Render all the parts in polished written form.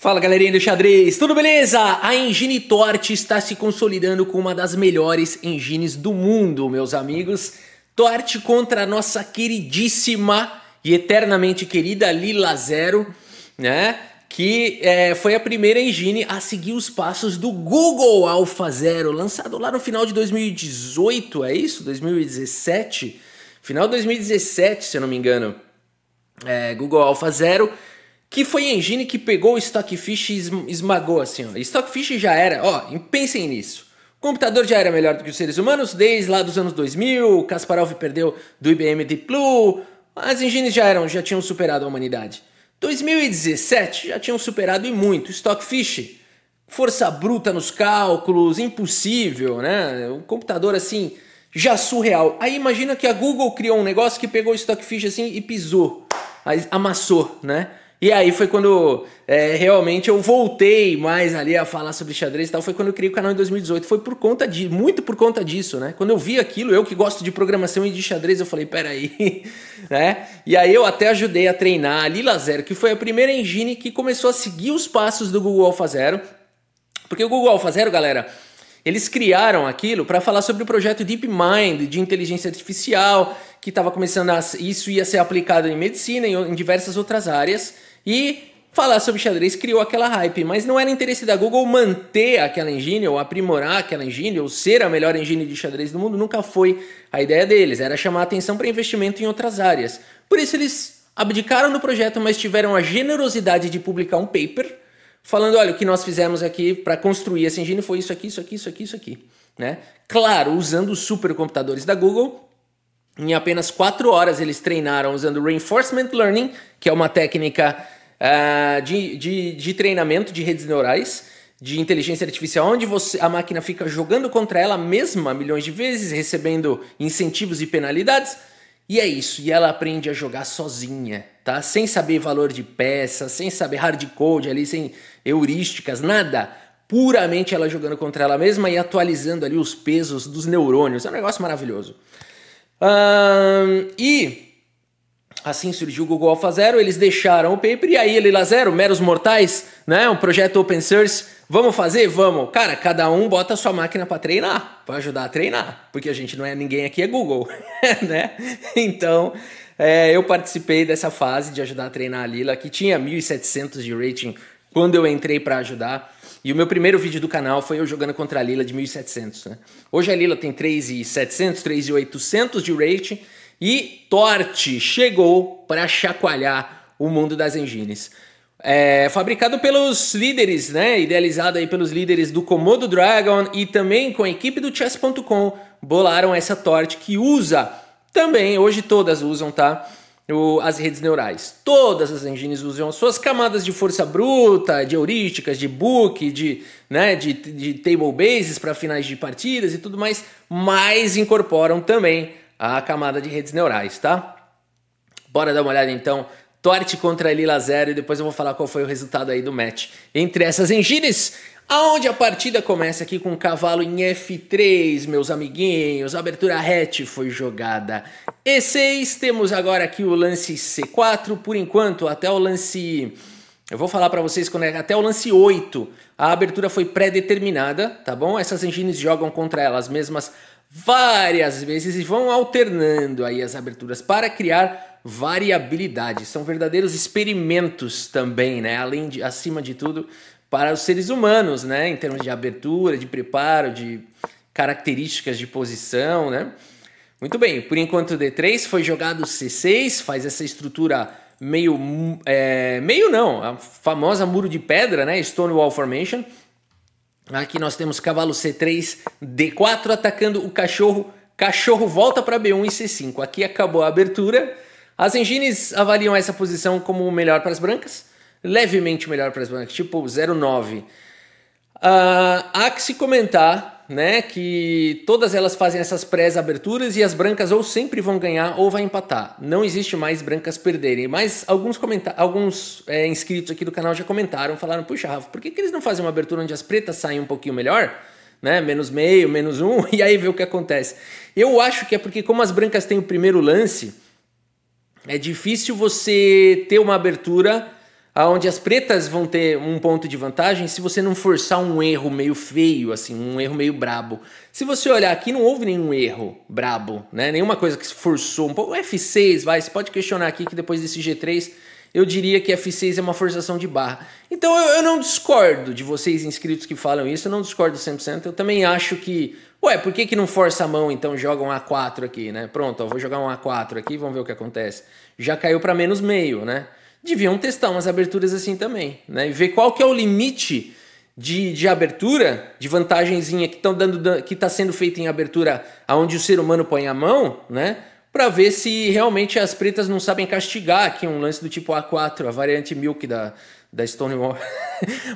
Fala galerinha do xadrez, tudo beleza? A engine Torch está se consolidando como uma das melhores engines do mundo, meus amigos. Torch contra a nossa queridíssima e eternamente querida Lila Zero, né? Que foi a primeira engine a seguir os passos do Google AlphaZero, lançado lá no final de 2018, é isso? 2017? Final de 2017, se eu não me engano. Google AlphaZero, que foi a engine que pegou o Stockfish e esmagou assim, ó. Stockfish já era, ó, pensem nisso. O computador já era melhor do que os seres humanos desde lá dos anos 2000, Kasparov perdeu do IBM Deep Blue, as engines já tinham superado a humanidade. 2017 já tinham superado e muito. Stockfish, força bruta nos cálculos, impossível, né? Um computador assim, já surreal. Aí imagina que a Google criou um negócio que pegou o Stockfish assim e pisou, amassou, né? E aí foi quando realmente eu voltei mais ali a falar sobre xadrez e tal, foi quando eu criei o canal em 2018, foi por conta muito por conta disso, né? Quando eu vi aquilo, eu que gosto de programação e de xadrez, eu falei, peraí, né? E aí eu até ajudei a treinar a Lila Zero, que foi a primeira engine que começou a seguir os passos do Google AlphaZero, porque o Google AlphaZero, galera, eles criaram aquilo para falar sobre o projeto DeepMind, de inteligência artificial, que estava começando isso ia ser aplicado em medicina e em diversas outras áreas. E falar sobre xadrez criou aquela hype, mas não era interesse da Google manter aquela engine, ou aprimorar aquela engine, ou ser a melhor engine de xadrez do mundo, nunca foi a ideia deles, era chamar atenção para investimento em outras áreas. Por isso eles abdicaram do projeto, mas tiveram a generosidade de publicar um paper, falando, olha, o que nós fizemos aqui para construir essa engine foi isso aqui, isso aqui, isso aqui, isso aqui, né? Claro, usando os supercomputadores da Google. Em apenas 4 horas eles treinaram usando Reinforcement Learning, que é uma técnica de treinamento de redes neurais, de inteligência artificial, onde a máquina fica jogando contra ela mesma milhões de vezes, recebendo incentivos e penalidades, e é isso, e ela aprende a jogar sozinha, tá? Sem saber valor de peça, sem saber hardcode ali, sem heurísticas, nada. Puramente ela jogando contra ela mesma e atualizando ali os pesos dos neurônios, é um negócio maravilhoso. E assim surgiu o Google AlphaZero, eles deixaram o paper e aí Lila Zero, meros mortais, né? Um projeto open source, vamos fazer? Vamos. Cara, cada um bota a sua máquina para treinar, para ajudar a treinar, porque a gente não é ninguém aqui, é Google, né? Então, eu participei dessa fase de ajudar a treinar a Lila, que tinha 1.700 de rating quando eu entrei para ajudar. E o meu primeiro vídeo do canal foi eu jogando contra a Lila de 1.700, né? Hoje a Lila tem 3.700, 3.800 de rating e Torch chegou para chacoalhar o mundo das engines. Fabricado pelos líderes, né? Idealizado aí pelos líderes do Komodo Dragon e também com a equipe do Chess.com, bolaram essa Torch que usa também, hoje todas usam, tá? As redes neurais. Todas as engines usam suas camadas de força bruta, de heurísticas, de book, de table bases para finais de partidas e tudo mais, mas incorporam também a camada de redes neurais, tá? Bora dar uma olhada então. Torch contra a Lila Zero e depois eu vou falar qual foi o resultado aí do match entre essas engines, aonde a partida começa aqui com o cavalo em F3, meus amiguinhos, a abertura hatch foi jogada E6, temos agora aqui o lance C4, por enquanto até o lance, eu vou falar para vocês quando até o lance 8, a abertura foi pré-determinada, tá bom? Essas engines jogam contra elas mesmas várias vezes e vão alternando aí as aberturas para criar variabilidade, são verdadeiros experimentos também, né? Acima de tudo, para os seres humanos, né? Em termos de abertura, de preparo, de características de posição, né? Muito bem, por enquanto o D3 foi jogado C6, faz essa estrutura meio não, a famosa muro de pedra, né? Stonewall Formation. Aqui nós temos cavalo C3, D4 atacando o cachorro, cachorro volta para B1 e C5. Aqui acabou a abertura. As engines avaliam essa posição como melhor para as brancas, levemente melhor para as brancas, tipo 0,9. Há que se comentar, né, que todas elas fazem essas pré-aberturas e as brancas ou sempre vão ganhar ou vai empatar. Não existe mais brancas perderem. Mas alguns inscritos aqui do canal já comentaram, falaram, puxa, Rafa, por que eles não fazem uma abertura onde as pretas saem um pouquinho melhor? Né, menos meio, menos 1, e aí vê o que acontece. Eu acho que é porque como as brancas têm o primeiro lance, é difícil você ter uma abertura aonde as pretas vão ter um ponto de vantagem se você não forçar um erro meio feio, assim, um erro meio brabo. Se você olhar aqui, não houve nenhum erro brabo, né? Nenhuma coisa que se forçou um pouco. O F6, vai, você pode questionar aqui que depois desse G3, eu diria que F6 é uma forçação de barra. Então eu não discordo de vocês inscritos que falam isso, eu não discordo 100%. Eu também acho que, ué, por que não força a mão, então joga um A4 aqui, né? Pronto, ó, vou jogar um A4 aqui, vamos ver o que acontece. Já caiu para menos meio, né? Deviam testar umas aberturas assim também, né? E ver qual que é o limite de abertura, de vantagenzinha que está sendo feita em abertura aonde o ser humano põe a mão, né? Para ver se realmente as pretas não sabem castigar aqui um lance do tipo A4, a variante Milk da Stonewall.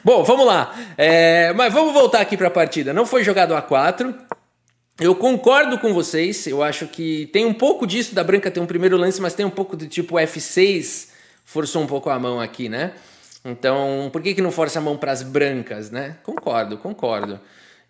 Bom, vamos lá. Mas vamos voltar aqui para a partida. Não foi jogado A4. Eu concordo com vocês. Eu acho que tem um pouco disso da branca ter um primeiro lance, mas tem um pouco do tipo F6... Forçou um pouco a mão aqui, né? Então, por que não força a mão para as brancas, né? Concordo.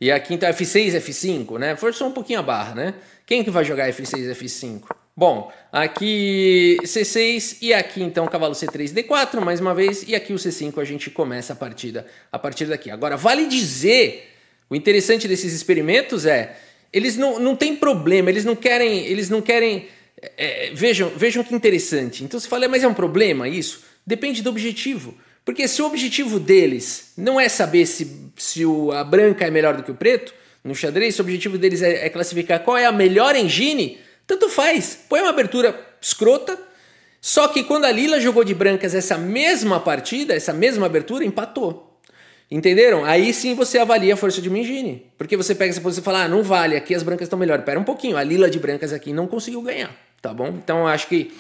E aqui, então, F6, F5, né? Forçou um pouquinho a barra, né? Quem que vai jogar F6, F5? Bom, aqui C6 e aqui, então, cavalo C3, D4, mais uma vez. E aqui o C5, a gente começa a partida a partir daqui. Agora, vale dizer, o interessante desses experimentos é, eles não têm problema, eles não querem vejam que interessante. Então você fala, mas é um problema isso? Depende do objetivo. Porque se o objetivo deles não é saber se a branca é melhor do que o preto, no xadrez, se o objetivo deles é classificar qual é a melhor engine, tanto faz. Põe uma abertura escrota, só que quando a Lila jogou de brancas essa mesma partida, essa mesma abertura, empatou. Entenderam? Aí sim você avalia a força de uma engine. Porque você pega essa posição e fala, não vale, aqui as brancas estão melhor. Pera um pouquinho, a Lila de brancas aqui não conseguiu ganhar. Tá bom? Então eu acho que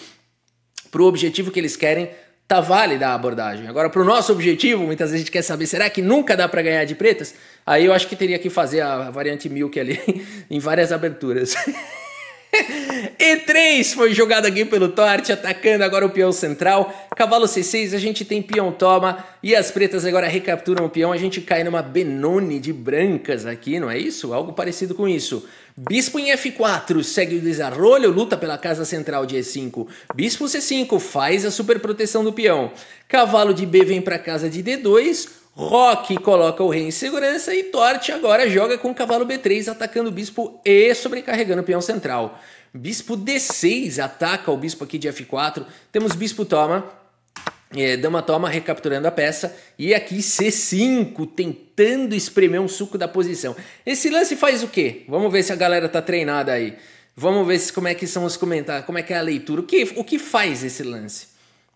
pro objetivo que eles querem, tá válida a abordagem. Agora, pro nosso objetivo, muitas vezes a gente quer saber, será que nunca dá para ganhar de pretas? Aí eu acho que teria que fazer a variante Milk ali em várias aberturas. E3 foi jogado aqui pelo Torte, atacando agora o peão central. Cavalo C6, a gente tem peão toma e as pretas agora recapturam o peão. A gente cai numa Benoni de brancas aqui, não é isso? Algo parecido com isso. Bispo em F4, segue o desarrolho, luta pela casa central de E5. Bispo C5, faz a super proteção do peão. Cavalo de B vem para casa de D2. Roque coloca o rei em segurança e Torte agora joga com o cavalo B3, atacando o bispo e sobrecarregando o peão central. Bispo D6 ataca o bispo aqui de F4. Temos bispo toma, dama toma, recapturando a peça. E aqui C5, tentando espremer um suco da posição. Esse lance faz o quê? Vamos ver se a galera tá treinada aí. Vamos ver como é que são os comentários, como é que é a leitura. O que faz esse lance?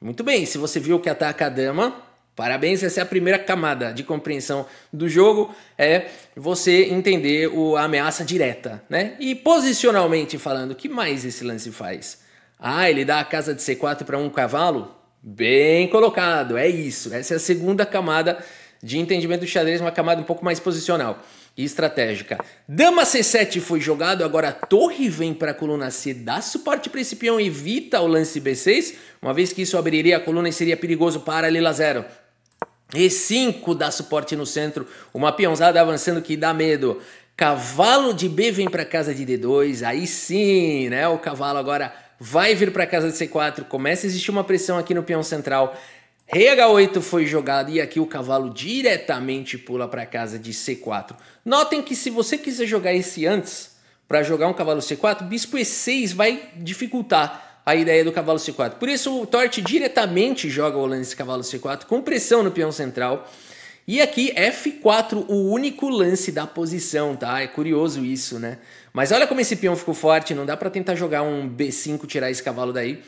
Muito bem, se você viu que ataca a dama, parabéns, essa é a primeira camada de compreensão do jogo, é você entender a ameaça direta, né? E posicionalmente falando, o que mais esse lance faz? Ah, ele dá a casa de C4 para um cavalo? Bem colocado, é isso. Essa é a segunda camada de entendimento do xadrez, uma camada um pouco mais posicional e estratégica. Dama C7 foi jogado, agora a torre vem para a coluna C, dá suporte para esse peão, evita o lance B6, uma vez que isso abriria a coluna e seria perigoso para Lila 0. E5 dá suporte no centro, uma peãozada avançando que dá medo. Cavalo de B vem para casa de D2, aí sim, né? O cavalo agora vai vir para casa de C4, começa a existir uma pressão aqui no peão central. Rei H8 foi jogado e aqui o cavalo diretamente pula para casa de C4. Notem que se você quiser jogar esse antes, para jogar um cavalo C4, bispo E6 vai dificultar a ideia do cavalo C4. Por isso o Torte diretamente joga o lance cavalo C4 com pressão no peão central. E aqui F4, o único lance da posição, tá? É curioso isso, né? Mas olha como esse peão ficou forte, não dá para tentar jogar um B5, tirar esse cavalo daí.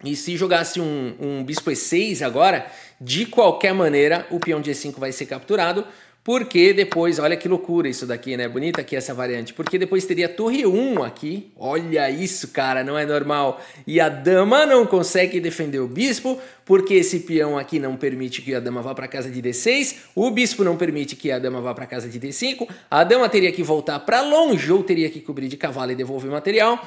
E se jogasse um bispo E6 agora, de qualquer maneira o peão de E5 vai ser capturado, porque depois, olha que loucura isso daqui, né? Bonita aqui essa variante, porque depois teria torre 1 aqui, olha isso, cara, não é normal. E a dama não consegue defender o bispo, porque esse peão aqui não permite que a dama vá para casa de D6, o bispo não permite que a dama vá para casa de D5, a dama teria que voltar para longe ou teria que cobrir de cavalo e devolver material.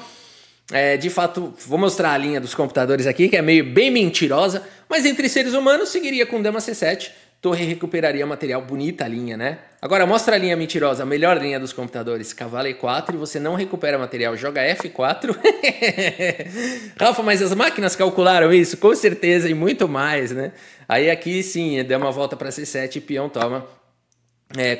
De fato, vou mostrar a linha dos computadores aqui, que é bem mentirosa, mas entre seres humanos seguiria com dama C7, torre recuperaria material. Bonita a linha, né? Agora mostra a linha mentirosa, a melhor linha dos computadores. Cavalo E4 e você não recupera material. Joga F4. Rafa, mas as máquinas calcularam isso? Com certeza e muito mais, né? Aí aqui sim, deu uma volta para C7 e peão toma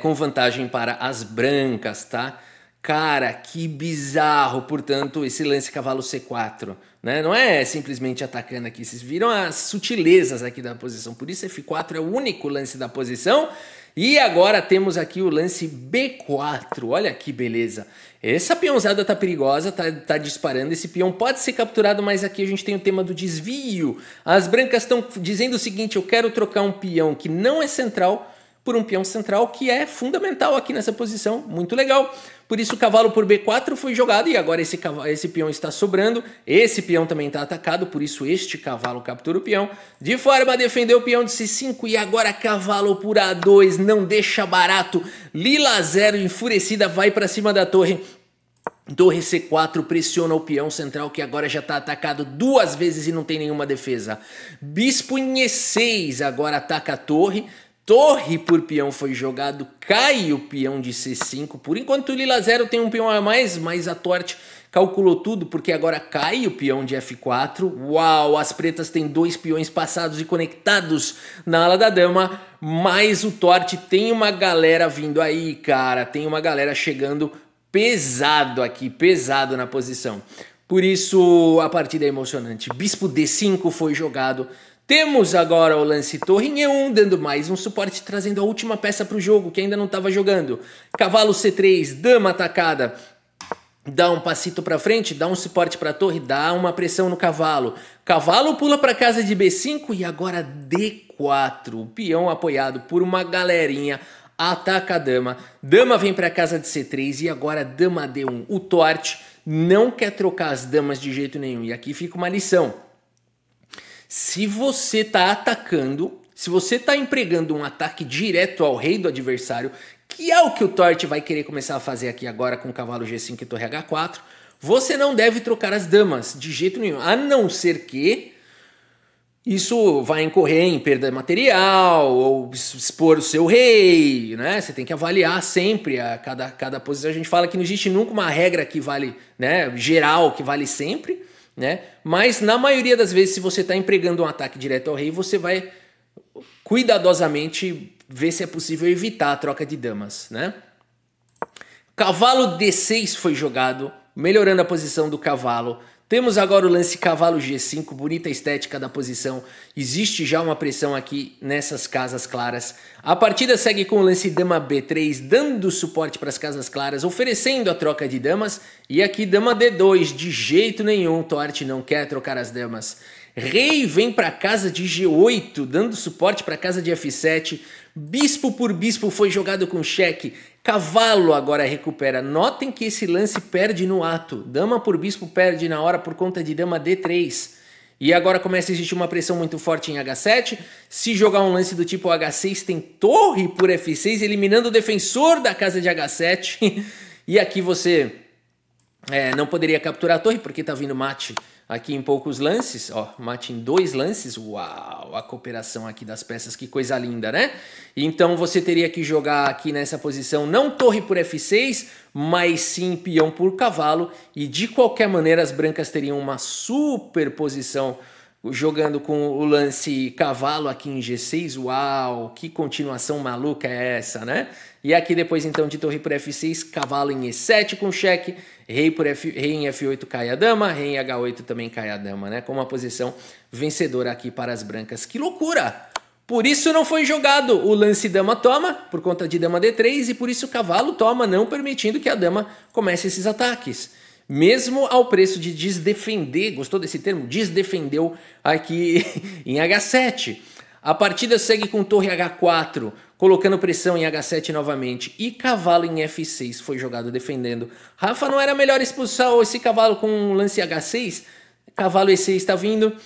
com vantagem para as brancas, tá? Cara, que bizarro, portanto, esse lance cavalo C4, né? Não é simplesmente atacando aqui, vocês viram as sutilezas aqui da posição, por isso F4 é o único lance da posição. E agora temos aqui o lance B4, olha que beleza. Essa peãozada tá perigosa, tá disparando, esse peão pode ser capturado, mas aqui a gente tem o tema do desvio. As brancas estão dizendo o seguinte, eu quero trocar um peão que não é central por um peão central que é fundamental aqui nessa posição, muito legal. Por isso o cavalo por B4 foi jogado e agora esse peão está sobrando. Esse peão também está atacado, por isso este cavalo captura o peão. De forma a defender o peão de C5 e agora cavalo por A2, não deixa barato. Lila 0 enfurecida vai para cima da torre. Torre C4 pressiona o peão central que agora já está atacado 2 vezes e não tem nenhuma defesa. Bispo em E6 agora ataca a torre. Torre por peão foi jogado, cai o peão de C5. Por enquanto o Lila 0 tem um peão a mais, mas a Torte calculou tudo, porque agora cai o peão de F4. Uau, as pretas têm 2 peões passados e conectados na ala da dama, mas o Torte tem uma galera vindo aí, cara. Tem uma galera chegando pesado aqui, pesado na posição. Por isso a partida é emocionante. Bispo D5 foi jogado. Temos agora o lance torre em E1, dando mais um suporte, trazendo a última peça para o jogo, que ainda não estava jogando. Cavalo C3, dama atacada, dá um passito para frente, dá um suporte para a torre, dá uma pressão no cavalo. Cavalo pula para casa de B5 e agora D4. O peão apoiado por uma galerinha ataca a dama. Dama vem para casa de C3 e agora dama D1. O Torte não quer trocar as damas de jeito nenhum. E aqui fica uma lição. Se você está atacando, se você está empregando um ataque direto ao rei do adversário, que é o que o Torte vai querer começar a fazer aqui agora com o cavalo G5 e torre H4, você não deve trocar as damas de jeito nenhum, a não ser que isso vai incorrer em perda de material ou expor o seu rei, né? Você tem que avaliar sempre cada posição. A gente fala que não existe nunca uma regra que vale, né, geral, que vale sempre, né? Mas na maioria das vezes, se você está empregando um ataque direto ao rei, você vai cuidadosamente ver se é possível evitar a troca de damas, né? Cavalo D6 foi jogado, melhorando a posição do cavalo. Temos agora o lance cavalo G5, bonita estética da posição. Existe já uma pressão aqui nessas casas claras. A partida segue com o lance dama B3, dando suporte para as casas claras, oferecendo a troca de damas. E aqui dama D2, de jeito nenhum, Torte não quer trocar as damas. Rei vem para a casa de G8, dando suporte para a casa de F7. Bispo por bispo foi jogado com cheque. Cavalo agora recupera. Notem que esse lance perde no ato. Dama por bispo perde na hora por conta de dama D3. E agora começa a existir uma pressão muito forte em H7. Se jogar um lance do tipo H6, tem torre por F6, eliminando o defensor da casa de H7. E aqui você não poderia capturar a torre, porque tá vindo mate aqui em poucos lances, ó, mate em 2 lances. Uau, a cooperação aqui das peças, que coisa linda, né? Então você teria que jogar aqui nessa posição não torre por F6, mas sim peão por cavalo, e de qualquer maneira as brancas teriam uma super posição jogando com o lance cavalo aqui em G6. Uau, que continuação maluca é essa, né? E aqui depois então de torre por F6, cavalo em E7 com cheque, rei em F8 cai a dama, rei em H8 também cai a dama, né? Com uma posição vencedora aqui para as brancas. Que loucura! Por isso não foi jogado o lance dama toma, por conta de dama D3, e por isso o cavalo toma, não permitindo que a dama comece esses ataques. Mesmo ao preço de desdefender, gostou desse termo? Desdefendeu aqui em H7. A partida segue com torre H4, colocando pressão em H7 novamente. E cavalo em F6 foi jogado defendendo. Rafa, não era melhor expulsar esse cavalo com um lance H6? Cavalo E6 está vindo.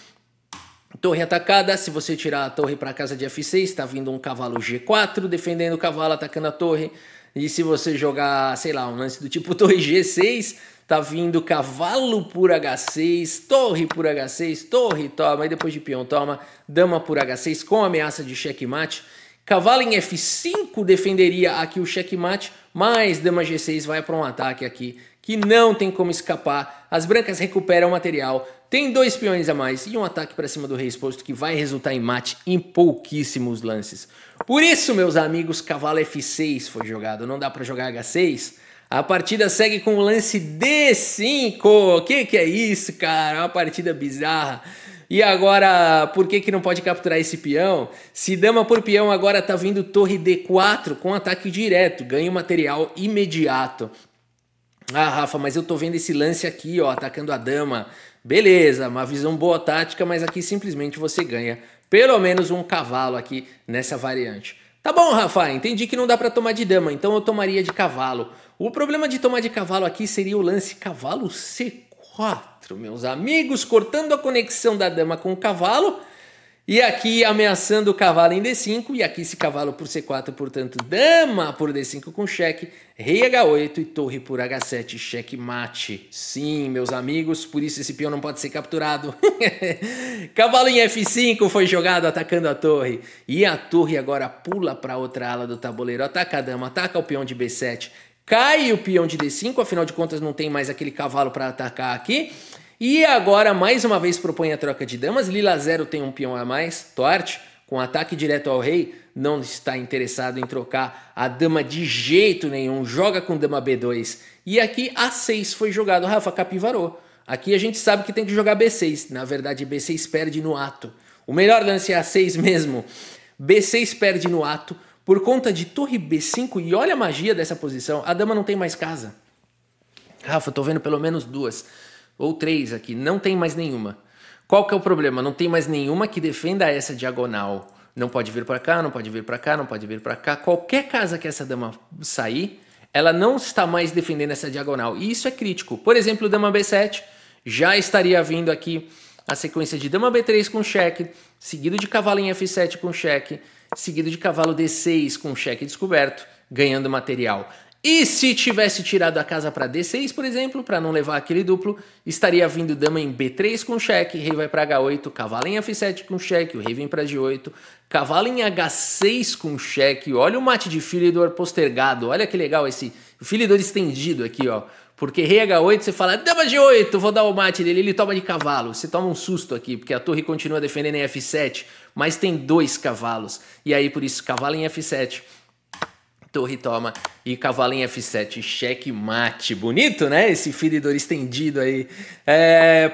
Torre atacada, se você tirar a torre para a casa de F6, está vindo um cavalo G4, defendendo o cavalo, atacando a torre. E se você jogar, sei lá, um lance do tipo torre G6, tá vindo cavalo por H6, torre por H6, torre toma, e depois de peão toma, dama por H6 com ameaça de checkmate. Cavalo em F5 defenderia aqui o checkmate, mas dama G6 vai para um ataque aqui que não tem como escapar. As brancas recuperam o material, tem 2 peões a mais e um ataque para cima do rei exposto que vai resultar em mate em pouquíssimos lances. Por isso, meus amigos, cavalo F6 foi jogado, não dá para jogar H6. A partida segue com o lance D5. Que é isso, cara? Uma partida bizarra. E agora, por que não pode capturar esse peão? Se dama por peão, agora tá vindo torre D4 com ataque direto. Ganha o material imediato. Ah, Rafa, mas eu tô vendo esse lance aqui, ó, atacando a dama. Beleza, uma visão boa tática, mas aqui simplesmente você ganha pelo menos um cavalo aqui nessa variante. Tá bom, Rafa, entendi que não dá pra tomar de dama, então eu tomaria de cavalo. O problema de tomar de cavalo aqui seria o lance cavalo C4. Meus amigos, cortando a conexão da dama com o cavalo e aqui ameaçando o cavalo em D5 e aqui esse cavalo por C4, portanto dama por D5 com cheque, rei H8 e torre por H7, cheque mate. Sim, meus amigos, por isso esse peão não pode ser capturado. Cavalo em F5 foi jogado atacando a torre e a torre agora pula para outra ala do tabuleiro, ataca a dama, ataca o peão de B7. Cai o peão de D5, afinal de contas não tem mais aquele cavalo para atacar aqui. E agora, mais uma vez, propõe a troca de damas. Lila 0 tem um peão a mais. Tort, com ataque direto ao rei, não está interessado em trocar a dama de jeito nenhum. Joga com dama B2. E aqui A6 foi jogado. Rafa, capivarou. Aqui a gente sabe que tem que jogar B6. Na verdade, B6 perde no ato. O melhor lance é A6 mesmo. B6 perde no ato. Por conta de torre B5, e olha a magia dessa posição, a dama não tem mais casa. Rafa, eu tô vendo pelo menos 2 ou 3 aqui, não tem mais nenhuma. Qual que é o problema? Não tem mais nenhuma que defenda essa diagonal. Não pode vir para cá, não pode vir para cá, não pode vir para cá. Qualquer casa que essa dama sair, ela não está mais defendendo essa diagonal. E isso é crítico. Por exemplo, dama B7, já estaria vindo aqui a sequência de dama B3 com cheque, seguido de cavalo em F7 com cheque, seguido de cavalo D6 com cheque descoberto, ganhando material. E se tivesse tirado a casa para D6, por exemplo, para não levar aquele duplo, estaria vindo dama em B3 com cheque, rei vai para H8, cavalo em F7 com cheque, o rei vem para G8, cavalo em H6 com cheque, olha o mate de Philidor postergado, olha que legal esse Philidor estendido aqui, ó. Porque rei H8, você fala, dama G8, vou dar o mate dele, ele toma de cavalo. Você toma um susto aqui, porque a torre continua defendendo em F7, mas tem 2 cavalos. E aí, por isso, cavalo em F7, torre toma, e cavalo em F7, cheque mate. Bonito, né? Esse Philidor estendido aí.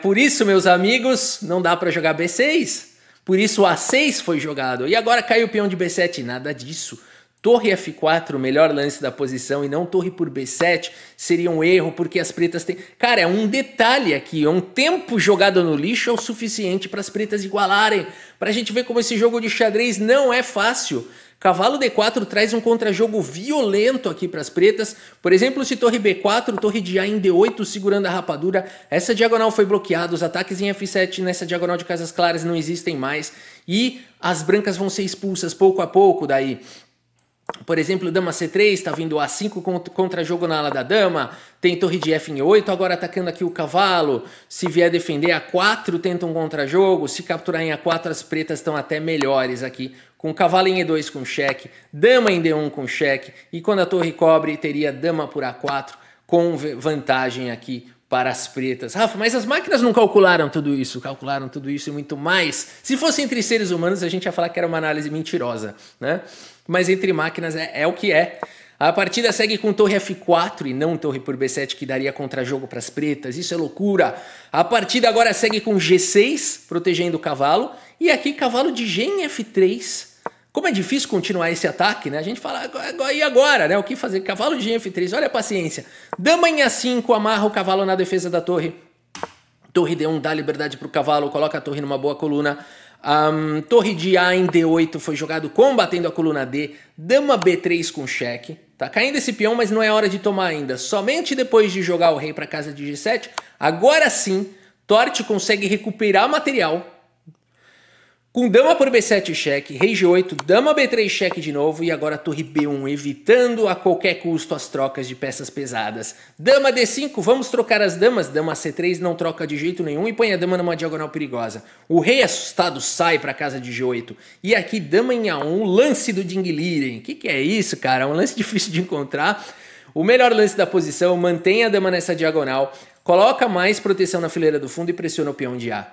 Por isso, meus amigos, não dá para jogar B6. Por isso, o A6 foi jogado. E agora caiu o peão de B7, nada disso. Torre F4, o melhor lance da posição, e não torre por B7, seria um erro, porque as pretas têm... Cara, é um detalhe aqui, um tempo jogado no lixo é o suficiente para as pretas igualarem, para a gente ver como esse jogo de xadrez não é fácil. Cavalo D4 traz um contra-jogo violento aqui para as pretas. Por exemplo, se torre B4, torre de A em D8 segurando a rapadura, essa diagonal foi bloqueada, os ataques em F7 nessa diagonal de casas claras não existem mais, e as brancas vão ser expulsas pouco a pouco daí. Por exemplo, dama C3, está vindo A5 contra-jogo na ala da dama, tem torre de F em 8, agora atacando aqui o cavalo, se vier defender A4 tenta um contra-jogo, se capturar em A4 as pretas estão até melhores aqui, com cavalo em E2 com cheque, dama em D1 com cheque, e quando a torre cobre teria dama por A4 com vantagem aqui para as pretas. Rafa, mas as máquinas não calcularam tudo isso e muito mais. Se fosse entre seres humanos, a gente ia falar que era uma análise mentirosa, né? Mas entre máquinas é o que é. A partida segue com torre F4 e não torre por B7, que daria contra-jogo para as pretas. Isso é loucura. A partida agora segue com G6, protegendo o cavalo. E aqui cavalo de G em F3. Como é difícil continuar esse ataque, né? A gente fala, e agora, né? O que fazer? Cavalo de G em F3, olha a paciência. Dama em A5, amarra o cavalo na defesa da torre. Torre D1 dá liberdade para o cavalo, coloca a torre numa boa coluna. Torre de A em D8 foi jogado combatendo a coluna D. Dama B3 com cheque. Tá caindo esse peão, mas não é hora de tomar ainda. Somente depois de jogar o rei para casa de G7, agora sim, Tort consegue recuperar material. Com dama por B7 cheque, rei G8, dama B3 cheque de novo e agora torre B1, evitando a qualquer custo as trocas de peças pesadas. Dama D5, vamos trocar as damas, dama C3 não troca de jeito nenhum e põe a dama numa diagonal perigosa. O rei assustado sai para casa de G8 e aqui dama em A1, lance do Ding Liren. Que é isso, cara? É um lance difícil de encontrar. O melhor lance da posição, mantém a dama nessa diagonal, coloca mais proteção na fileira do fundo e pressiona o peão de A.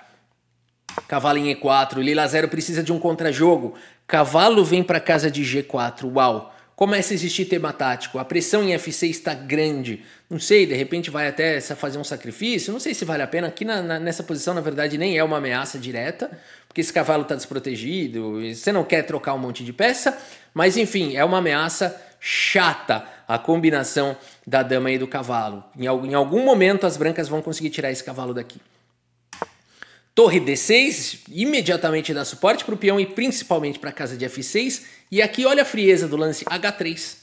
Cavalo em E4, Lila 0 precisa de um contra-jogo. Cavalo vem para casa de G4, uau. Começa a existir tema tático, a pressão em F6 está grande. Não sei, de repente vai até fazer um sacrifício, não sei se vale a pena. Aqui nessa posição, na verdade, nem é uma ameaça direta, porque esse cavalo está desprotegido, e você não quer trocar um monte de peça. Mas enfim, é uma ameaça chata a combinação da dama e do cavalo. Em algum momento as brancas vão conseguir tirar esse cavalo daqui. Torre D6, imediatamente dá suporte para o peão e principalmente para a casa de F6. E aqui olha a frieza do lance H3.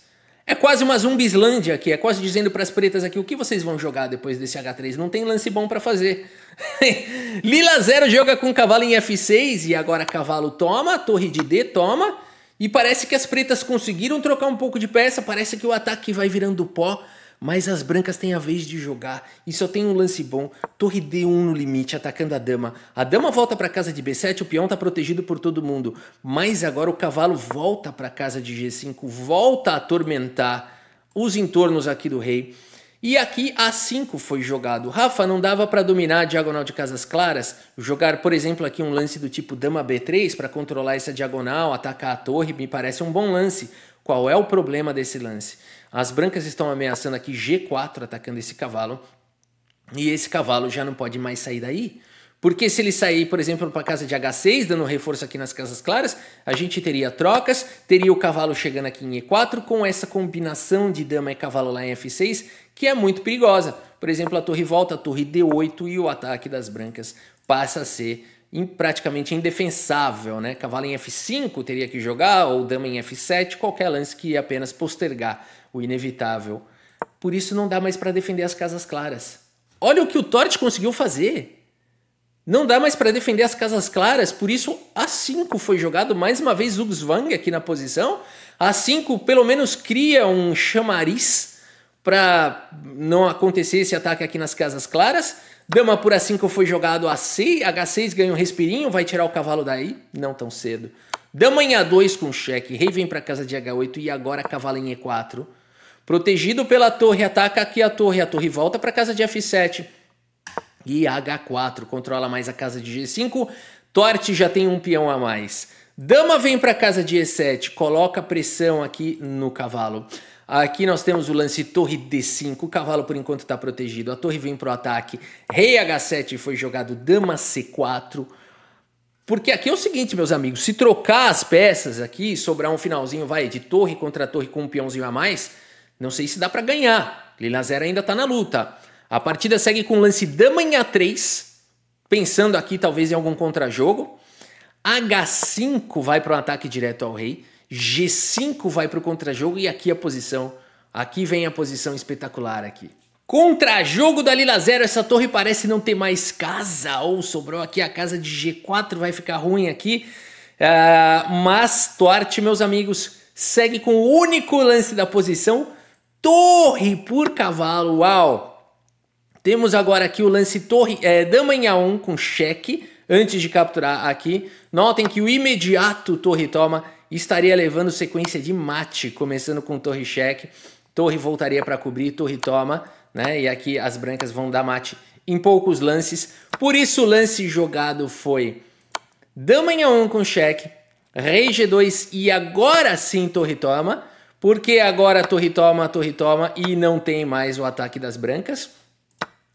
É quase uma Zumbislândia aqui, é quase dizendo para as pretas aqui o que vocês vão jogar depois desse H3. Não tem lance bom para fazer. Lila 0 joga com cavalo em F6 e agora cavalo toma, torre de D toma. E parece que as pretas conseguiram trocar um pouco de peça, parece que o ataque vai virando pó. Mas as brancas têm a vez de jogar e só tem um lance bom. Torre D1 no limite, atacando a dama. A dama volta para casa de B7, o peão está protegido por todo mundo. Mas agora o cavalo volta para casa de G5, volta a atormentar os entornos aqui do rei. E aqui A5 foi jogado. Rafa, não dava para dominar a diagonal de casas claras? Jogar, por exemplo, aqui um lance do tipo dama B3 para controlar essa diagonal, atacar a torre, me parece um bom lance. Qual é o problema desse lance? As brancas estão ameaçando aqui G4, atacando esse cavalo. E esse cavalo já não pode mais sair daí. Porque se ele sair, por exemplo, para a casa de H6, dando reforço aqui nas casas claras, a gente teria trocas, teria o cavalo chegando aqui em E4, com essa combinação de dama e cavalo lá em F6, que é muito perigosa. Por exemplo, a torre volta, a torre D8 e o ataque das brancas passa a ser praticamente indefensável, né? Cavalo em F5 teria que jogar, ou dama em F7, qualquer lance que ia apenas postergar o inevitável. Por isso não dá mais para defender as casas claras. Olha o que o Tort conseguiu fazer. Não dá mais para defender as casas claras, por isso A5 foi jogado, mais uma vez Zugzwang aqui na posição. A5 pelo menos cria um chamariz para não acontecer esse ataque aqui nas casas claras. Dama por A5 foi jogado A6, H6 ganha um respirinho, vai tirar o cavalo daí, não tão cedo. Dama em A2 com cheque, rei vem para casa de H8 e agora cavalo em E4. Protegido pela torre, ataca aqui a torre volta para casa de F7. E H4 controla mais a casa de G5, Tort já tem um peão a mais. Dama vem para casa de E7, coloca pressão aqui no cavalo. Aqui nós temos o lance torre D5, o cavalo por enquanto está protegido, a torre vem para o ataque, rei H7 foi jogado, dama C4. Porque aqui é o seguinte, meus amigos, se trocar as peças aqui, sobrar um finalzinho, vai, de torre contra torre com um peãozinho a mais, não sei se dá para ganhar. Lila 0 ainda está na luta. A partida segue com o lance dama em A3, pensando aqui talvez em algum contra-jogo. H5 vai para um ataque direto ao rei. G5 vai para o contra-jogo e aqui a posição. Aqui vem a posição espetacular aqui. Contra-jogo da Lila 0, essa torre parece não ter mais casa. Ou sobrou aqui a casa de G4, vai ficar ruim aqui. Mas Tort, meus amigos, segue com o único lance da posição. Torre por cavalo, uau! Temos agora aqui o lance torre, dama em A1 com cheque, antes de capturar aqui. Notem que o imediato torre toma estaria levando sequência de mate, começando com torre cheque. Torre voltaria para cobrir, torre toma, né? E aqui as brancas vão dar mate em poucos lances. Por isso o lance jogado foi dama em A1 com cheque, rei G2 e agora sim torre toma. Porque agora torre toma e não tem mais o ataque das brancas.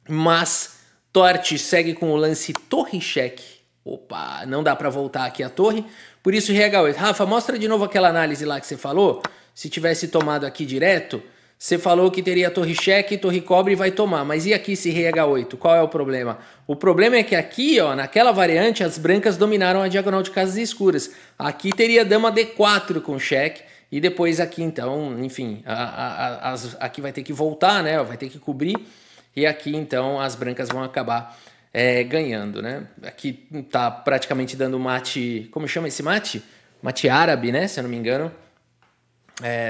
Mas Tort segue com o lance torre cheque. Opa, não dá para voltar aqui a torre. Por isso rei H8. Rafa, mostra de novo aquela análise lá que você falou. Se tivesse tomado aqui direto, você falou que teria torre cheque, torre cobre e vai tomar. Mas e aqui se rei H8? Qual é o problema? O problema é que aqui, ó, naquela variante, as brancas dominaram a diagonal de casas escuras. Aqui teria dama D4 com cheque. E depois aqui, então, enfim, aqui vai ter que voltar, né? Vai ter que cobrir. E aqui, então, as brancas vão acabar ganhando, né? Aqui tá praticamente dando mate... Como chama esse mate? Mate árabe, né? Se eu não me engano.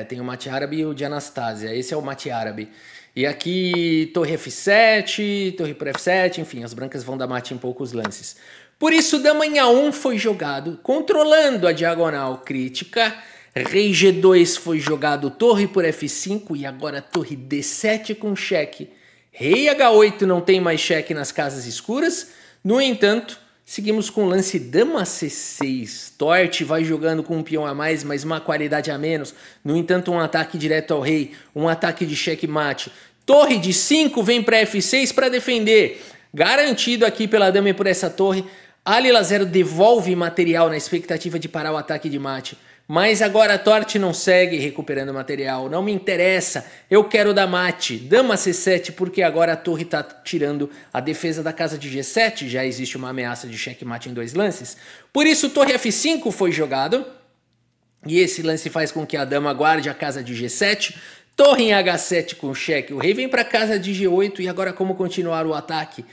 Tem o mate árabe e o de Anastasia. Esse é o mate árabe. E aqui torre F7, torre por F7, enfim, as brancas vão dar mate em poucos lances. Por isso, dama em A1 foi jogado, controlando a diagonal crítica. Rei G2 foi jogado, torre por F5 e agora torre D7 com cheque. Rei H8 não tem mais cheque nas casas escuras. No entanto, seguimos com o lance dama C6. Torte vai jogando com um peão a mais, mas uma qualidade a menos. No entanto, um ataque direto ao rei, um ataque de checkmate. Torre de 5 vem para F6 para defender. Garantido aqui pela dama e por essa torre. A Lila 0 devolve material na expectativa de parar o ataque de mate. Mas agora a Torte não segue recuperando material. Não me interessa. Eu quero dar mate. Dama C7 porque agora a torre está tirando a defesa da casa de G7. Já existe uma ameaça de checkmate em 2 lances. Por isso torre F5 foi jogado. E esse lance faz com que a dama guarde a casa de G7. Torre em H7 com cheque. O rei vem para a casa de G8 e agora como continuar o ataque?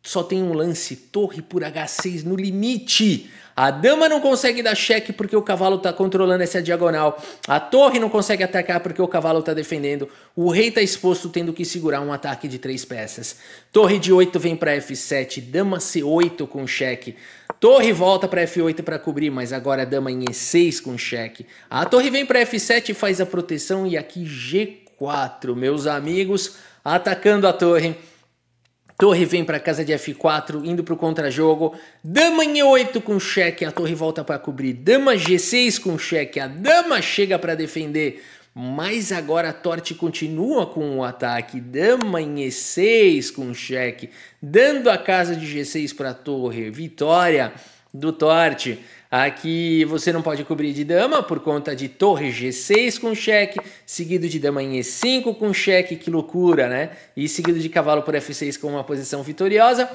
Só tem um lance, torre por H6 no limite. A dama não consegue dar cheque porque o cavalo está controlando essa diagonal. A torre não consegue atacar porque o cavalo está defendendo. O rei está exposto tendo que segurar um ataque de 3 peças. Torre de 8 vem para F7, dama C8 com cheque. Torre volta para F8 para cobrir, mas agora a dama em E6 com cheque. A torre vem para F7 e faz a proteção e aqui G4, meus amigos, atacando a torre. Torre vem para casa de F4, indo para o contra-jogo. Dama em E8 com cheque, a torre volta para cobrir. Dama G6 com cheque, a dama chega para defender. Mas agora a Torte continua com o ataque. Dama em E6 com cheque, dando a casa de G6 para a torre. Vitória do Torte. Aqui você não pode cobrir de dama por conta de torre G6 com cheque, seguido de dama em E5 com cheque, que loucura, né? E seguido de cavalo por F6 com uma posição vitoriosa.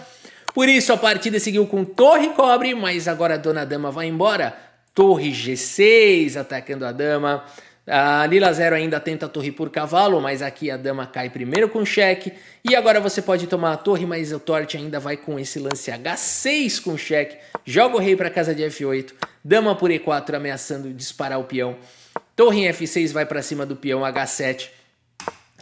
Por isso a partida seguiu com torre cobre, mas agora a dona dama vai embora. Torre G6 atacando a dama. A Lila 0 ainda tenta a torre por cavalo, mas aqui a dama cai primeiro com cheque. E agora você pode tomar a torre, mas o Torte ainda vai com esse lance H6 com cheque. Joga o rei para casa de F8. Dama por E4 ameaçando disparar o peão. Torre em F6 vai para cima do peão H7.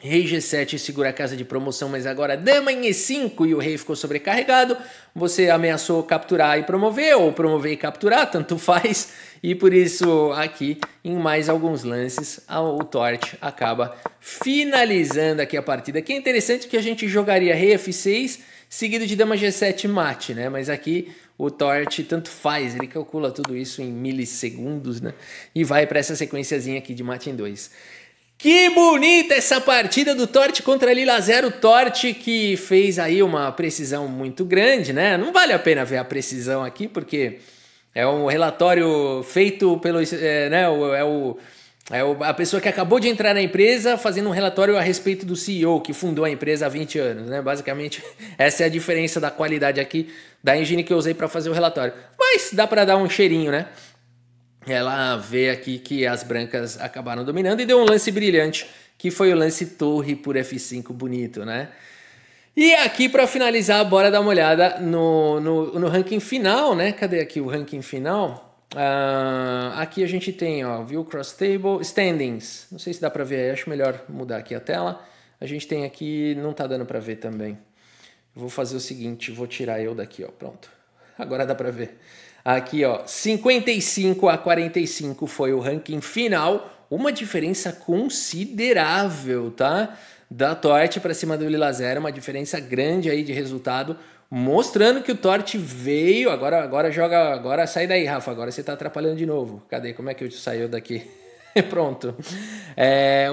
Rei G7 segura a casa de promoção, mas agora dama em E5 e o rei ficou sobrecarregado. Você ameaçou capturar e promover, ou promover e capturar, tanto faz. E por isso aqui, em mais alguns lances, o Torte acaba finalizando aqui a partida. Que é interessante que a gente jogaria rei F6, seguido de dama G7 mate, né? Mas aqui o Torte tanto faz, ele calcula tudo isso em milissegundos, né? E vai para essa sequenciazinha aqui de mate em 2. Que bonita essa partida do Torte contra Lila 0. Torte que fez aí uma precisão muito grande, né? Não vale a pena ver a precisão aqui, porque é um relatório feito pelo... a pessoa que acabou de entrar na empresa fazendo um relatório a respeito do CEO, que fundou a empresa há 20 anos, né? Basicamente, essa é a diferença da qualidade aqui da engine que eu usei para fazer o relatório. Mas dá para dar um cheirinho, né? Ela vê aqui que as brancas acabaram dominando e deu um lance brilhante, que foi o lance torre por F5 bonito, né? E aqui para finalizar, bora dar uma olhada no ranking final, né? Cadê aqui o ranking final? Aqui a gente tem, ó, View Cross Table, Standings. Não sei se dá para ver, acho melhor mudar aqui a tela. A gente tem aqui, não tá dando para ver também. Vou fazer o seguinte, vou tirar eu daqui, ó, pronto. Agora dá para ver. Aqui, ó, 55-45 foi o ranking final, uma diferença considerável, tá? Da Torte para cima do Lila 0, uma diferença grande aí de resultado, mostrando que o Torte veio, agora sai daí, Rafa, agora você tá atrapalhando de novo. Cadê? Como é que eu saio daqui? Pronto.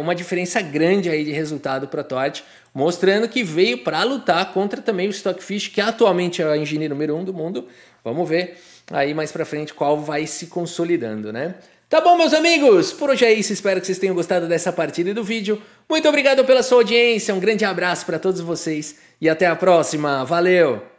Uma diferença grande aí de resultado para a Torte, mostrando que veio para lutar contra também o Stockfish, que atualmente é a engine número 1 do mundo. Vamos ver aí mais pra frente qual vai se consolidando, né? Tá bom, meus amigos? Por hoje é isso. Espero que vocês tenham gostado dessa partida e do vídeo. Muito obrigado pela sua audiência. Um grande abraço para todos vocês e até a próxima. Valeu!